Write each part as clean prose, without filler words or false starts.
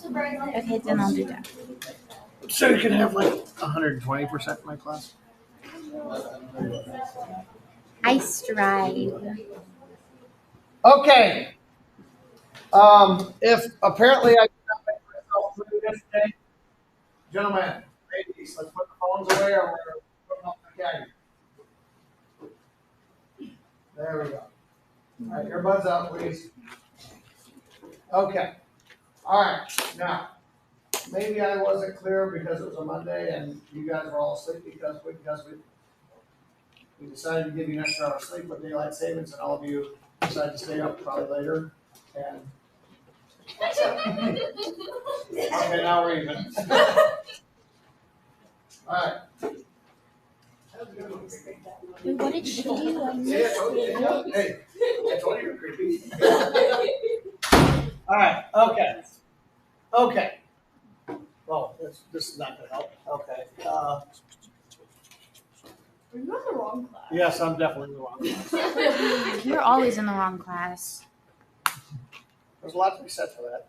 Okay, then I'll do that. So you can have like 120% in my class. I strive. Okay. If apparently I cannot make myself through this today, gentlemen, ladies, let's put the phones away or we're putting up the gang. There we go. All right, earbuds out, please. Okay. All right. Now, maybe I wasn't clear because it was a Monday and you guys were all asleep because we decided to give you an extra hour of sleep with daylight savings, and all of you decided to stay up probably later. And okay, now we're even. All right. Wait, what did she do? I See, I missed told you. it. Hey, I told you you're creepy. All right. Okay. Okay. Well, this is not going to help. Okay. Are you in the wrong class? Yes, I'm definitely in the wrong class. You're always in the wrong class. There's a lot to be said for that.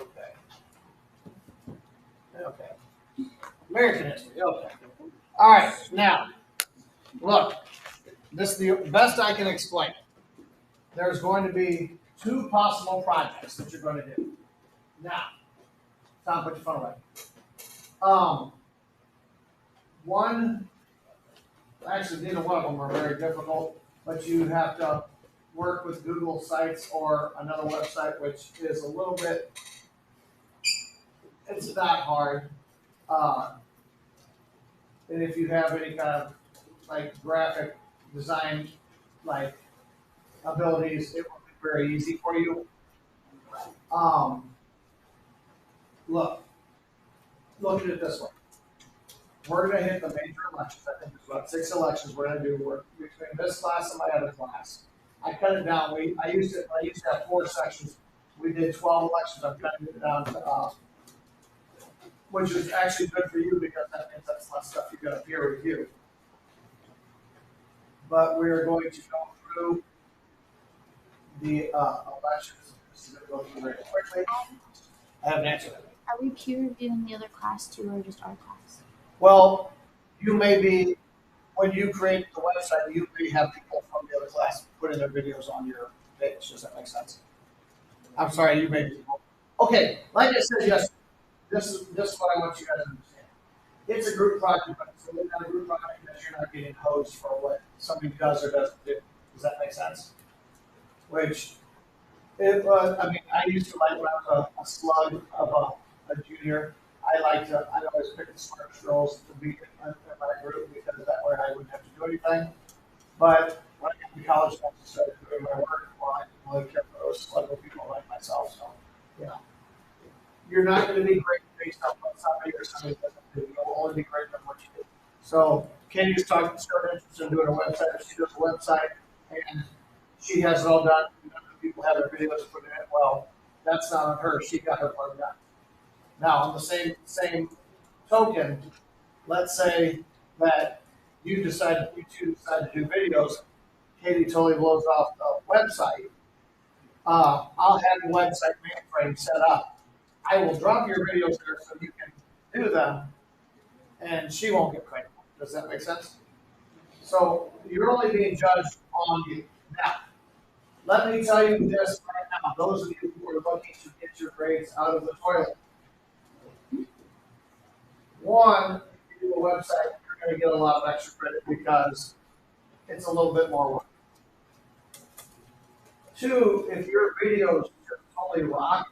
Okay. Okay. American history. Okay. All right. Now, look. This is the best I can explain. There's going to be two possible projects that you're going to do. Now, Tom, put your phone away. One, actually, neither one of them are very difficult, but you have to work with Google Sites or another website, which is a little bit, it's not hard. And if you have any kind of like graphic design, like abilities, it will be very easy for you. Look at it this way. We're going to hit the major elections. I think there's about 6 elections we're going to do work between this class and my other class. I cut it down. I used to have 4 sections. We did 12 elections. I'm cutting it down to, which is actually good for you because that means that's less stuff you got to peer review. But we're going to go through the elections. This is going to go through very quickly. I have an answer. Are we peer reviewing the other class too, or just our class? Well, you may be, when you create the website, you may have people from the other class putting their videos on your page. Does that make sense? I'm sorry, you may be. Okay, like I said, yes, this is what I want you guys to understand. It's a group project, but it's really not a group project because you're not getting hosed for what somebody does or doesn't do. Does that make sense? Which, I mean, I used to like when I was a slug of a junior. I'd always pick the smartest girls to be in my group because that way I wouldn't have to do anything. But when I got to college, I just started doing my work. Well, I didn't really care for those slug of people like myself. So, you're not going to be great based on what somebody or somebody doesn't do. You'll only be great on what you do. So, Kenny's talking to her interested in doing a website. She does a website and she has it all done. People have their videos put in it. Well, that's not on her. She got her part done. Now, on the same token, let's say that you two decide to do videos. Katie totally blows off the website. I'll have the website mainframe set up. I will drop your videos there so you can do them, and she won't get credit. Does that make sense? So you're only being judged on you. Now, let me tell you this right now. Those of you who are looking to get your grades out of the toilet. One, if you do a website, you're going to get a lot of extra credit because it's a little bit more work. 2, if your videos just totally rock,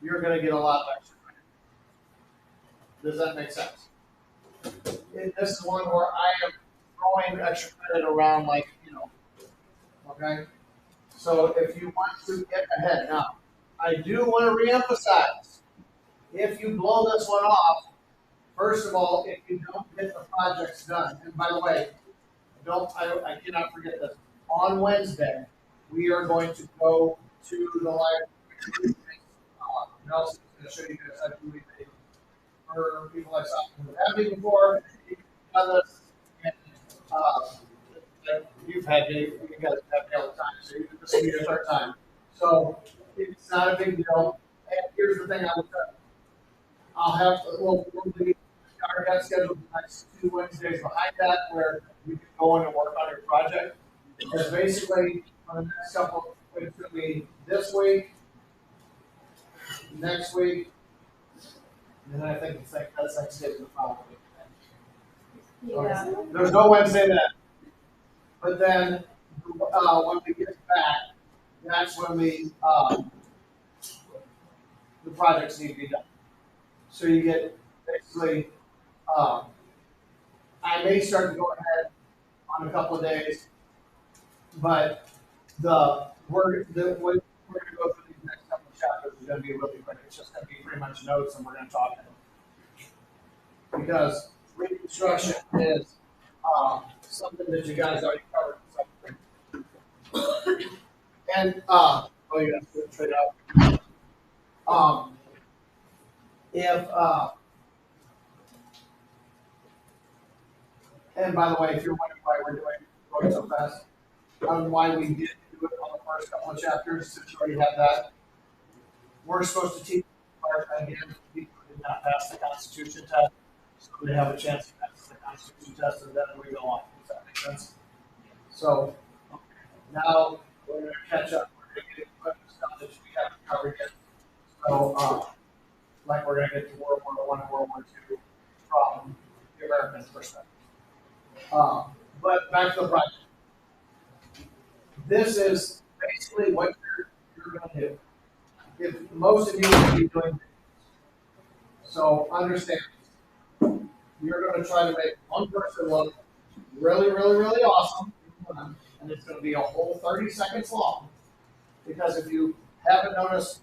you're going to get a lot of extra credit. Does that make sense? This is one where I am throwing extra credit around okay? So if you want to get ahead. Now, I do want to reemphasize, if you blow this one off, first of all, if you don't get the projects done, and by the way, I cannot forget this. On Wednesday, we are going to go to the library. Nelson's going to show you guys how to do anything for people I saw who haven't before. You've done this, and that you've had me, you guys have me all the time, so this will be your third time. So it's not a big deal. And here's the thing I would tell you. I'll have, we'll be, our got scheduled the next 2 Wednesdays behind that where we can go in and work on your project. Because basically, on the next couple, it's gonna be this week, next week, and then I think that's Thanksgiving the following week. Yeah. There's no Wednesday then. But then, when we get back, that's when the projects need to be done. So you get basically, I may start to go ahead on a couple of days, but we're gonna go through these next couple of chapters is gonna be really quick. It's just gonna be pretty much notes and we're gonna talk. Because reconstruction is, something that you guys already covered. And, oh yeah, trade out. If, and by the way, if you're wondering why we're going so fast, why we didn't do it on the first couple of chapters, since you already had that, we're supposed to teach again people who did not pass the Constitution test, so they have a chance to pass the Constitution test, and then we go on. Does that make sense? So now we're going to catch up. We're going to get into stuff that we haven't covered yet. So, like we're going to get to World War I and World War II from the American perspective. But back to the project. This is basically what you're going to do. If most of you will be doing this. So understand, you're going to try to make one person look really, really, really awesome, and it's going to be a whole 30 seconds long. Because if you haven't noticed,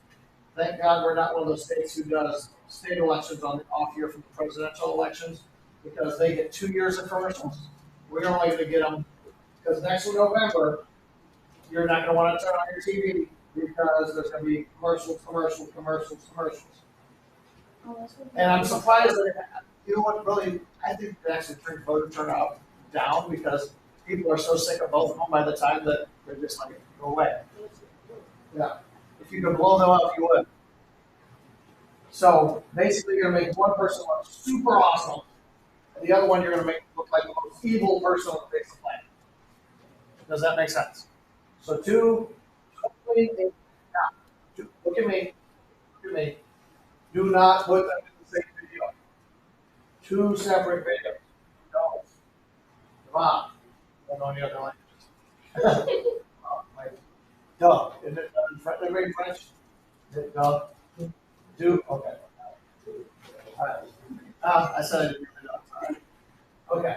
thank God we're not one of those states who does state elections on the off year from the presidential elections, because they get 2 years of commercials. We're only going to get them because next November, you're not going to want to turn on your TV because there's going to be commercials. And I'm surprised that, you know what, really, I think it actually turned voter turnout down because people are so sick of both of them by the time that they're just like, go away. Yeah. If you could blow them up, you would. So basically, you're going to make one person look super awesome, and the other one you're going to make look like the most evil person on the face of the planet. Does that make sense? So look at me. Do not put them in the same video. 2 separate videos. No. Come on. I don't know any other languages. Duh. Isn't it in French? Is it duh? Do? Okay. All right. I said I didn't really know. Sorry. Okay.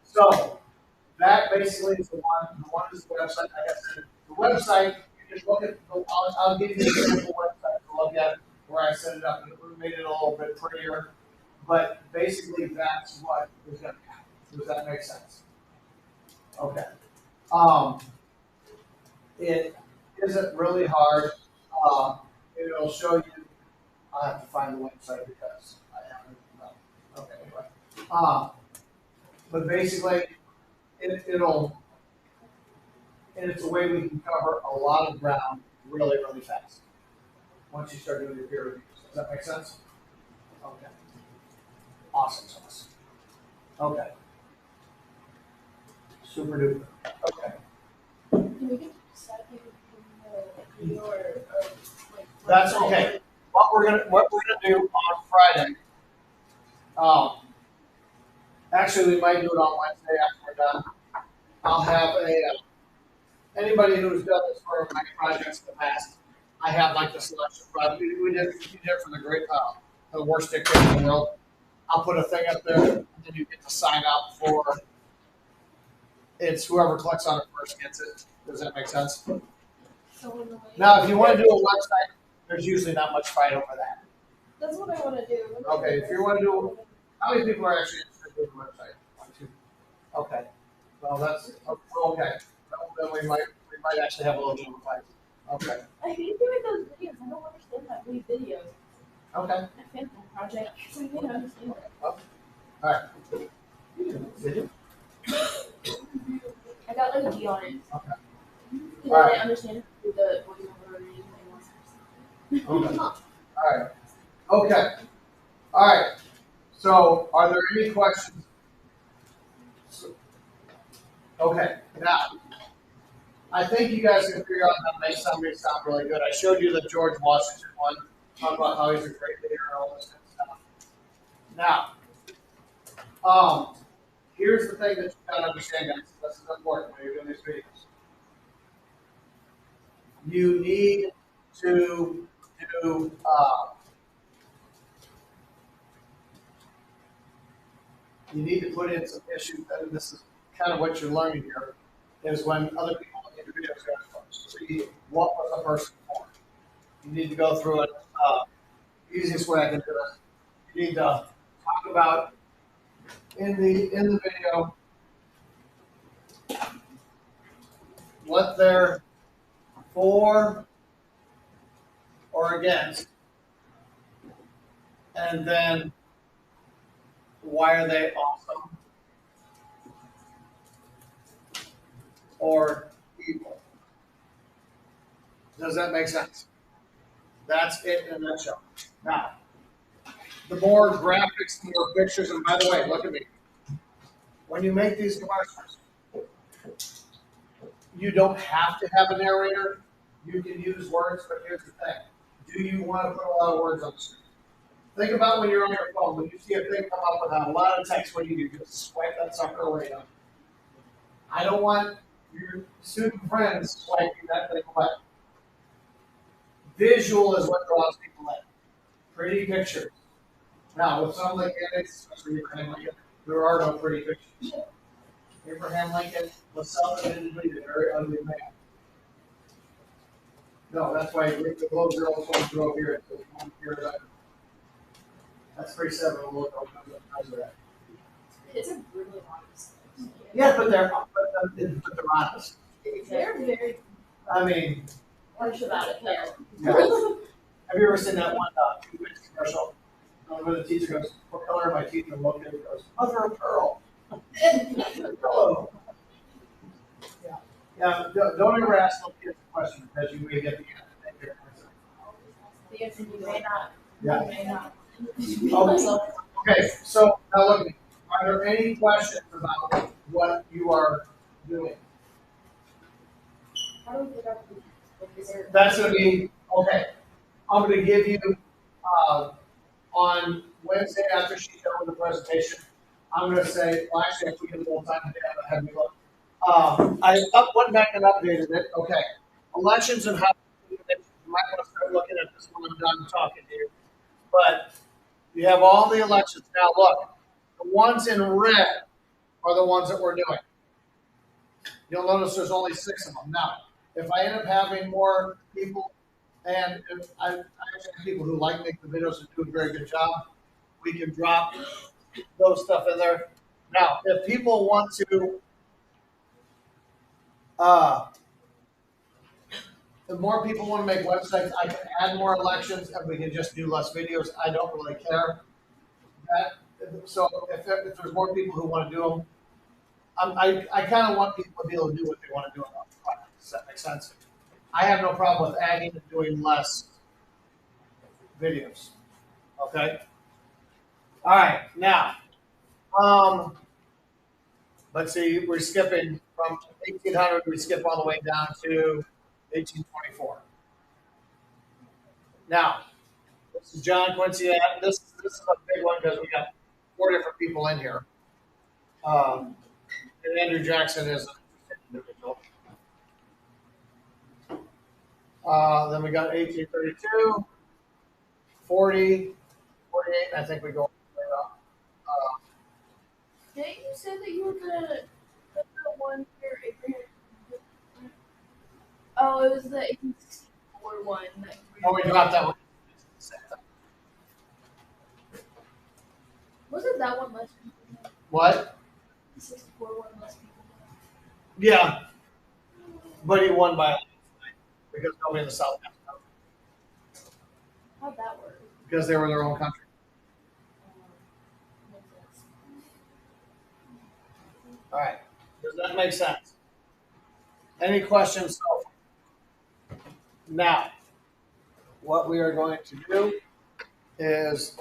So that basically is the one. The one is the website. Like I said, the website. You can look at. I'll give you the sample website to look at where I set it up, and we made it a little bit prettier. But basically, that's what is going to happen. Does that make sense? Okay. It isn't really hard. It'll show you. I'll have to find the website because I haven't. Okay, anyway. But basically, it'll, and it's a way we can cover a lot of ground really, really fast. Once you start doing your peer reviews. Does that make sense? Okay. Awesome sauce. Okay. Super duper. Okay. Can we get second or like? That's okay. What we're gonna do on Friday. Actually, we might do it on Wednesday after we're done. I'll have anybody who's done this for my projects in the past. I have like the selection project. We did for the worst dictator in the world. I'll put a thing up there, and then you get to sign up for. It's whoever clicks on it first gets it. Does that make sense? Now, if you want to do a website, there's usually not much fight over that. That's what I want to do. Okay, if you want to do, how many people are actually interested in the website? 1, 2. Okay. Well, that's okay. Then we might actually have a little bit of a fight. Okay. I hate doing those videos. I don't understand that many videos. Okay. I failed that project because I didn't understand it. All right. Did you? I got like a D on it. Okay. Because I Alright. didn't understand the voiceover or anything. Okay. Alright. Okay. Alright. So, are there any questions? Okay. Now, I think you guys can figure out how to make somebody sound really good. I showed you the George Washington one, talking about how he's a great leader and all this kind of stuff. Now, here's the thing that you gotta understand, guys. This is important when you're doing these videos. You need to do, you need to put in some issues, and this is kind of what you're learning here, is when other people in your videos go, see what was the person for. You need to go through it. Easiest way I can do it. You need to talk about in the video what they're for or against, and then why are they awesome or evil. Does that make sense? That's it in a nutshell. Now, the more graphics, the more pictures, and by the way, look at me. When you make these commercials, you don't have to have a narrator. You can use words, but here's the thing. Do you want to put a lot of words on the screen? Think about when you're on your phone, when you see a thing come up with a lot of text, what do? Just swipe that sucker away. I don't want your student friends swiping that thing away. Visual is what draws people in. Pretty pictures. Now, with some of the candidates, especially Abraham Lincoln, there are no pretty pictures. Abraham Lincoln was self-admittedly a very ugly man. No, that's why the little girl told to go up here. That's pretty seven. We'll look over that. It's a really honest. Yeah, but they're honest. They're very I mean, harsh about it. Yeah. have you ever seen that one commercial where the teacher goes, "What color are my teeth?" And look at it goes, "Mother of pearl." Hello. Yeah. Yeah. Don't ever ask little kids a question because you may get the answer. The answer you may not. Yeah. You may not. Okay, so now look at me. Are there any questions about what you are doing? How do we figure out the That's going to be, okay, I'm going to give you, on Wednesday after she's done with the presentation, I'm going to say, well, actually, if we get a little time today, I'm going to have you look. I went back and updated it. Okay. Elections and how you might want to start looking at this when I'm done talking to you. But you have all the elections. Now, look, the ones in red are the ones that we're doing. You'll notice there's only 6 of them. Now, if I end up having more people, and if I actually have people who like making the videos and do a very good job, we can drop those stuff in there. Now, if people want to, if more people want to make websites, I can add more elections, and we can just do less videos. I don't really care. So if there's more people who want to do them, I kind of want people to be able to do what they want to do on the product. Does that make sense? I have no problem with adding and doing less videos. Okay. All right. Now, let's see. We're skipping from 1800. We skip all the way down to 1824. Now, this is John Quincy. This is a big one because we got 4 different people in here. And Andrew Jackson is an individual. Then we got 1832, 40, 48, and I think we go way up. Didn't you say that you were gonna put the one where Abraham? Oh, it was the 1864 one. That Oh, we dropped that one. Wasn't that one less people? What? The 64 one less people. Yeah. But he won by a landslide because nobody in the South has it. How'd that work? Because they were their own country. Makes sense. All right. Does that make sense? Any questions so far? Now, what we are going to do is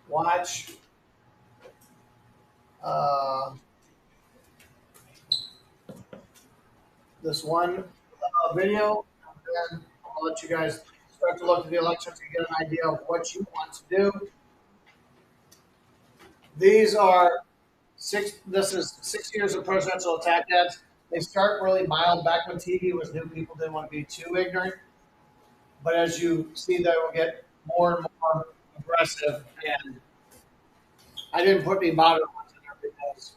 watch this one video, and then I'll let you guys start to look at the elections and get an idea of what you want to do. These are this is 6 years of presidential attack ads. They start really mild back when TV was new. People didn't want to be too ignorant. But as you see, they will get more and more aggressive. And I didn't put any moderate ones in there because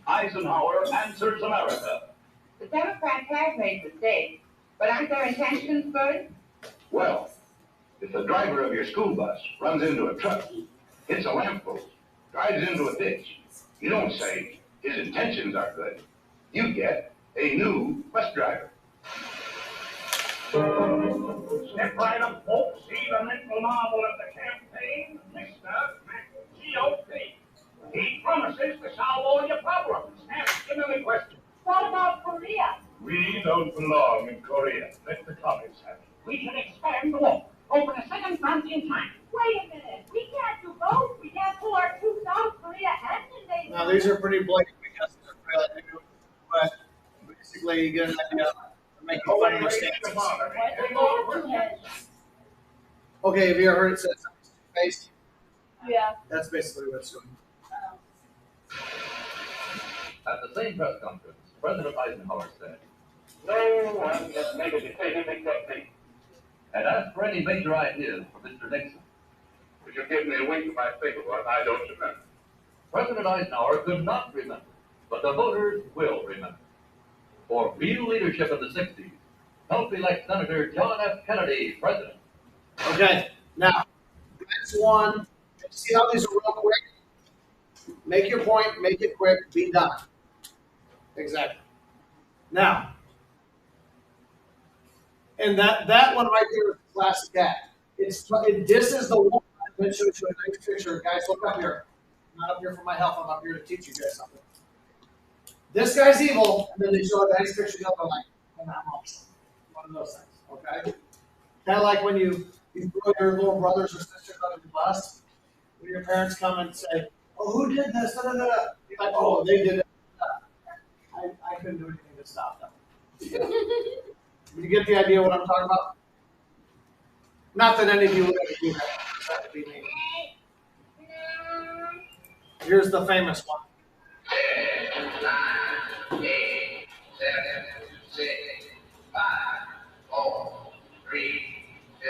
Eisenhower answers America. The Democrats have made mistakes, but aren't their intentions good? Well, if the driver of your school bus runs into a truck, hits a lamppost, drives into a ditch, you don't say his intentions are good. You get a new bus driver. Step right up, folks. See the mental marvel of the campaign, Mr. GOP. He promises to solve all your problems. Ask him any question. What about Korea? We don't belong in Korea. Let the commies have it. We can expand the wall. Open a second front in time. Wait a minute. We can't do both. We can't pull our troops out of Korea and invade. now these are pretty blatant because they're really new. But basically, you get an idea of making fun of their stances. Okay, have you ever heard it said something face? Yeah. That's basically what it's doing. At the same press conference, President Eisenhower said, No one has made a decision except me. and asked for any major ideas for Mr. Nixon. Would you give me a wink if I think of one? I don't remember. President Eisenhower could not remember, but the voters will remember. For real leadership in the 60s, help elect Senator John F. Kennedy president. Okay, now, that's one. See how these are real quick? Make your point, make it quick, be done. Exactly. Now, and that one right there is a classic act. This is the one that shows you a nice picture. Guys, look up here. I'm not up here for my health, I'm up here to teach you guys something. This guy's evil, and then they show a nice picture of him like, and I'm awesome. One of those things, okay? Kind of like when you throw your little brothers or sisters under the bus, when your parents come and say, "Oh, who did this?" Da, da, da, da. You're like, "Oh, they did it." I couldn't do anything to stop them. You get the idea what I'm talking about? Not that any of you would ever do that. That would be me. Here's the famous one. 10, 9, 8, 7, 6, 5, 4, 3, 2,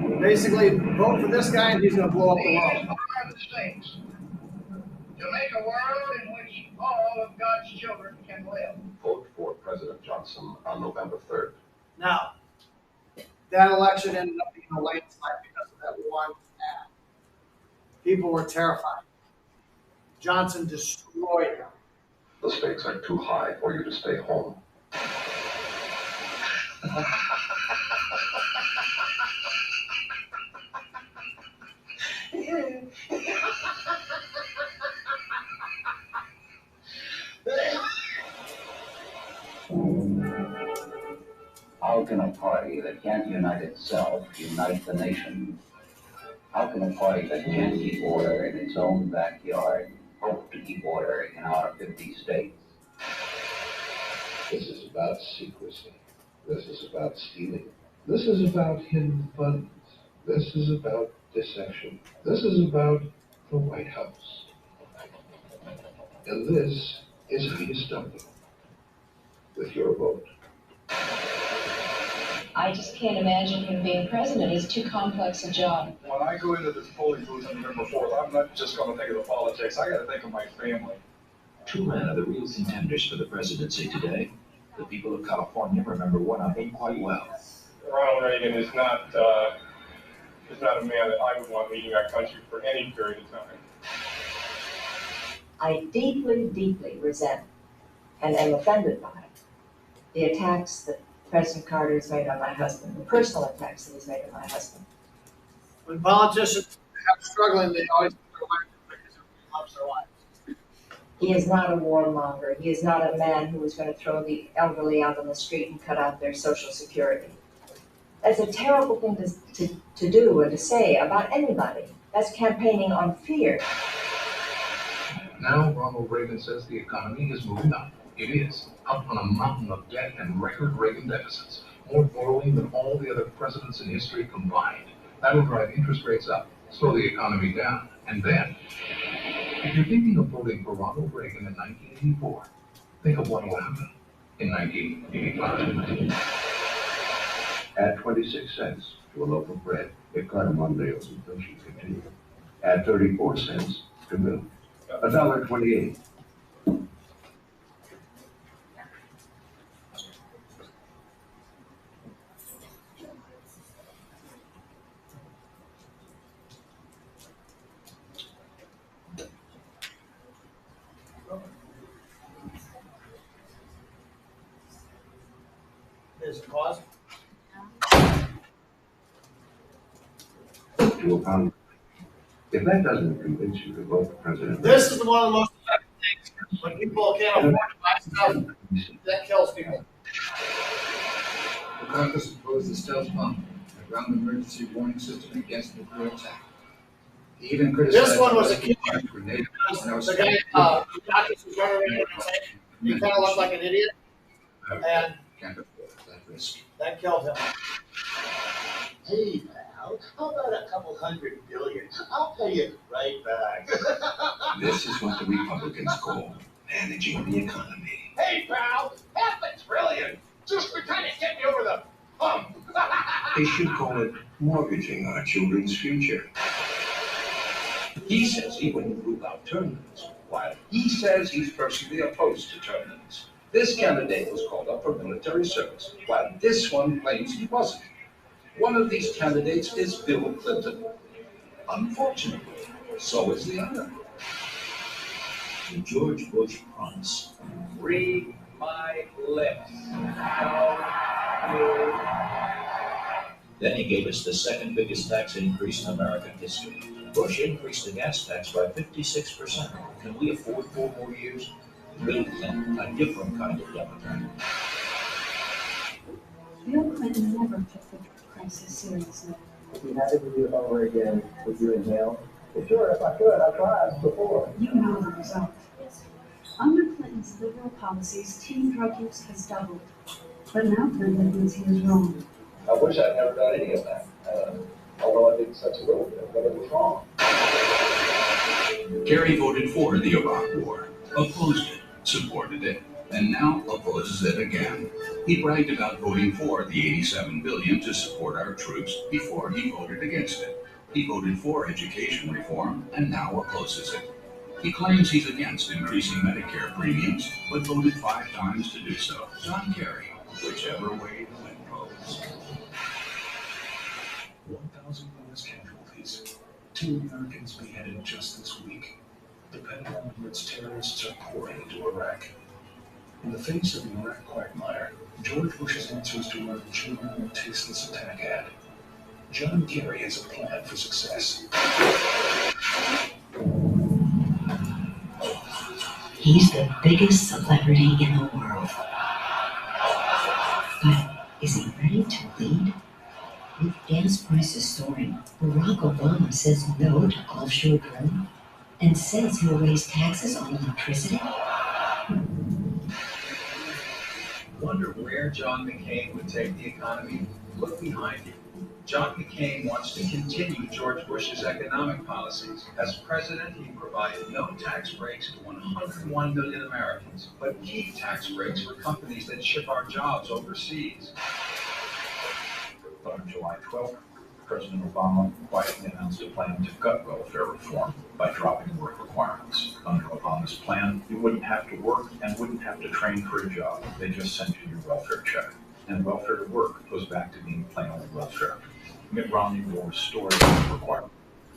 1. Basically, vote for this guy and he's going to blow up the world. United States to make a world in which all of God's children can live. Vote for President Johnson on November 3rd. Now, that election ended up being a landslide because of that one ad. People were terrified. Johnson destroyed them. The stakes are too high for you to stay home. How can a party that can't unite itself unite the nation? How can a party that can't keep order in its own backyard hope to keep order in our 50 states? This is about secrecy. This is about stealing. This is about hidden funds. This is about deception. This is about the White House. And this is how you stop them. With your vote. I just can't imagine him being president. It's too complex a job. When I go into this polling booth on November 4th, I'm not just going to think of the politics. I got to think of my family. Two men are the real contenders for the presidency today. The people of California remember one of them quite well. Ronald Reagan is not a man that I would want leading our country for any period of time. I deeply, deeply resent and am offended by the attacks that President Carter has made on my husband, the personal attacks that he's made on my husband. When politicians are struggling, they always put their wife because everybody loves their wives. He is not a warmonger. He is not a man who is going to throw the elderly out on the street and cut out their Social Security. That's a terrible thing to do or to say about anybody. That's campaigning on fear. Now Ronald Reagan says the economy is moving up. It is, up on a mountain of debt and record Reagan deficits, more borrowing than all the other presidents in history combined. That'll drive interest rates up, slow the economy down, and then, if you're thinking of voting for Ronald Reagan in 1984, think of what will happen in 1985. Add 26 cents to a loaf of bread if Carter Mondale's inflation continues. Add 34 cents to milk. $1.28. Is it cause? To a pound. If that doesn't convince you to vote for President, This is one of the most effective things. When people can't afford to buy stuff, that kills people. The caucus opposed the stealth bomb, a ground emergency warning system against nuclear attack. He even criticized This one was a kid. grenade. The guy, the caucus was running around and saying, he kind of looked like an idiot, and Can't afford that risk. that killed him. Hey, pal, how about a couple $100 billion? I'll pay you right back. This is what the Republicans call managing the economy. Hey, pal, $500 billion. Just to kind of get me over the hump. They should call it mortgaging our children's future. He says he wouldn't rule out term limits, while he says he's personally opposed to term limits. This candidate was called up for military service, while this one claims he wasn't. One of these candidates is Bill Clinton. Unfortunately, so is the other. The George Bush promise. Read my lips. Then he gave us the second biggest tax increase in American history. Bush increased the gas tax by 56%. Can we afford 4 more years? Bill Clinton, a different kind of Democrat. Bill Clinton never took the crisis seriously. If you had to do it over again, would you inhale? Sure, if I could. I tried before. You know the result. Under Clinton's liberal policies, teen drug use has doubled. But now Clinton admits he was wrong. I wish I'd never done any of that, although I did such a little bit, but it was wrong. Kerry voted for the Iraq War, opposed it, supported it, and now opposes it again. He bragged about voting for the $87 billion to support our troops before he voted against it. He voted for education reform and now opposes it. He claims he's against increasing Medicare premiums, but voted 5 times to do so. John Kerry, whichever way the wind blows. 1,000 U.S. casualties. 2 Americans beheaded just this week. The Pentagon and its terrorists are pouring into Iraq. In the face of the Iraq quagmire, George Bush's answer is to run a chilling and tasteless attack ad. John Kerry has a plan for success. He's the biggest celebrity in the world. But is he ready to lead? With gas prices soaring, Barack Obama says no to offshore drilling and says he'll raise taxes on electricity. Wonder where John McCain would take the economy? Look behind you. John McCain wants to continue George Bush's economic policies. As president, he provided no tax breaks to 101 million Americans, but keep tax breaks for companies that ship our jobs overseas. But on July 12th, President Obama quietly announced a plan to gut welfare reform by dropping work requirements. Under Obama's plan, you wouldn't have to work and wouldn't have to train for a job. They just sent you your welfare check. And welfare to work goes back to being plain old welfare. Mitt Romney will restore the requirement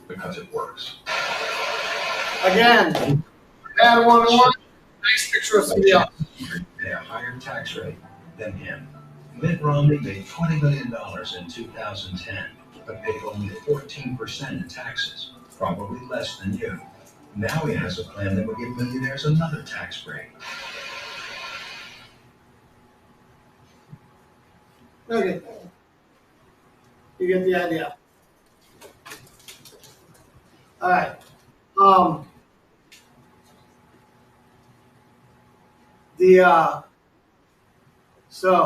because it works. Again, Bad one. Nice picture of somebody else. Pay a higher tax rate than him. Mitt Romney made $20 million in 2010, but paid only 14% in taxes, probably less than you. Now he has a plan that will give millionaires another tax break. Okay. You get the idea. All right. So